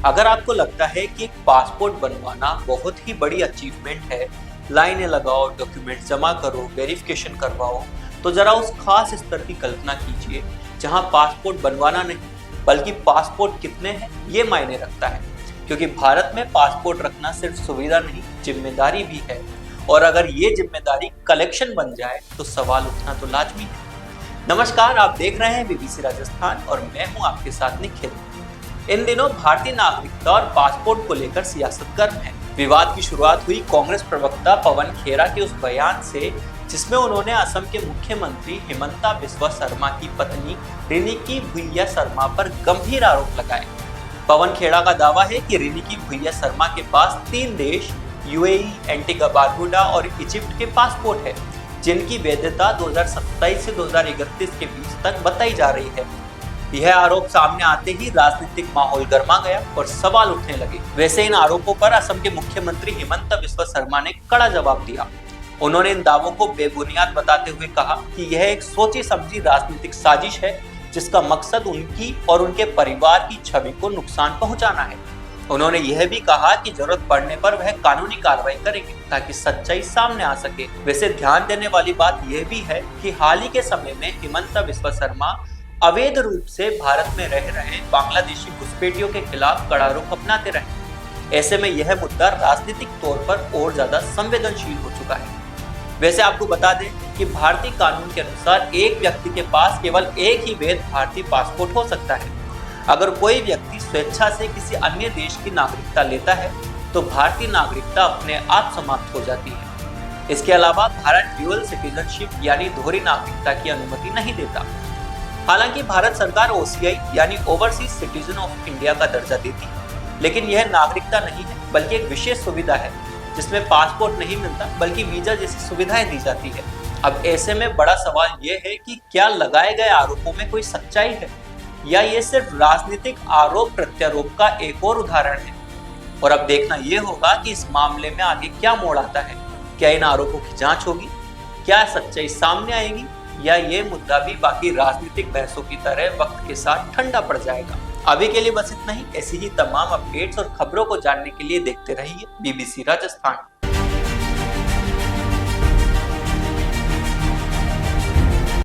अगर आपको लगता है कि एक पासपोर्ट बनवाना बहुत ही बड़ी अचीवमेंट है, लाइनें लगाओ, डॉक्यूमेंट जमा करो, वेरिफिकेशन करवाओ, तो जरा उस खास स्तर की कल्पना कीजिए जहां पासपोर्ट बनवाना नहीं बल्कि पासपोर्ट कितने हैं ये मायने रखता है। क्योंकि भारत में पासपोर्ट रखना सिर्फ सुविधा नहीं, जिम्मेदारी भी है। और अगर ये जिम्मेदारी कलेक्शन बन जाए तो सवाल उठना तो लाजमी है। नमस्कार, आप देख रहे हैं बीबीसी राजस्थान और मैं हूं आपके साथ निखिल। इन दिनों भारतीय नागरिकता और पासपोर्ट को लेकर सियासत गर्म है। विवाद की शुरुआत हुई कांग्रेस प्रवक्ता पवन खेरा के उस बयान से जिसमें उन्होंने असम के मुख्यमंत्री हिमंता बिस्वा शर्मा की पत्नी रिनिकी भुइया शर्मा पर गंभीर आरोप लगाए। पवन खेड़ा का दावा है कि रिनिकी भुइया शर्मा के पास 3 देश यूएई, एंटीगा बारबुडा और इजिप्ट के पासपोर्ट है, जिनकी वैधता 2027 से 2031 के बीच तक बताई जा रही है। यह आरोप सामने आते ही राजनीतिक माहौल गर्मा गया और सवाल उठने लगे। वैसे इन आरोपों पर असम के मुख्यमंत्री हिमंता बिस्वा शर्मा ने कड़ा जवाब दिया। उन्होंने इन दावों को बेबुनियाद बताते हुए कहा कि यह एक सोची समझी राजनीतिक साजिश है जिसका मकसद उनकी और उनके परिवार की छवि को नुकसान पहुंचाना है। उन्होंने यह भी कहा कि जरूरत पड़ने पर वह कानूनी कार्रवाई करेंगे ताकि सच्चाई सामने आ सके। वैसे ध्यान देने वाली बात यह भी है कि हाल ही के समय में हिमंता बिस्वा शर्मा अवैध रूप से भारत में रह रहे बांग्लादेशी घुसपैठियों के खिलाफ कड़ा रुख अपनाते रहे। ऐसे में यह मुद्दा राजनीतिक तौर पर और ज्यादा संवेदनशील हो चुका है। वैसे आपको बता दें कि भारतीय कानून के अनुसार एक व्यक्ति के पास केवल एक ही वैध भारतीय पासपोर्ट हो सकता है। अगर कोई व्यक्ति स्वेच्छा से किसी अन्य देश की नागरिकता लेता है तो भारतीय नागरिकता अपने आप समाप्त हो जाती है। इसके अलावा भारत ड्यूअल सिटीजनशिप यानी दोहरी नागरिकता की अनुमति नहीं देता। हालांकि भारत सरकार OCI यानी ओवरसीज सिटीजन ऑफ इंडिया का दर्जा देती है, लेकिन यह नागरिकता नहीं है बल्कि एक विशेष सुविधा है जिसमें पासपोर्ट नहीं मिलता बल्कि वीजा जैसी सुविधाएं दी जाती है। अब ऐसे में बड़ा सवाल यह है कि क्या लगाए गए आरोपों में कोई सच्चाई है या ये सिर्फ राजनीतिक आरोप प्रत्यारोप का एक और उदाहरण है। और अब देखना यह होगा कि इस मामले में आगे क्या मोड़ आता है। क्या इन आरोपों की जांच होगी, क्या सच्चाई सामने आएगी या ये मुद्दा भी बाकी राजनीतिक बहसों की तरह वक्त के साथ ठंडा पड़ जाएगा। अभी के लिए बस इतना ही। ऐसी ही तमाम अपडेट्स और खबरों को जानने के लिए देखते रहिए बीबीसी राजस्थान।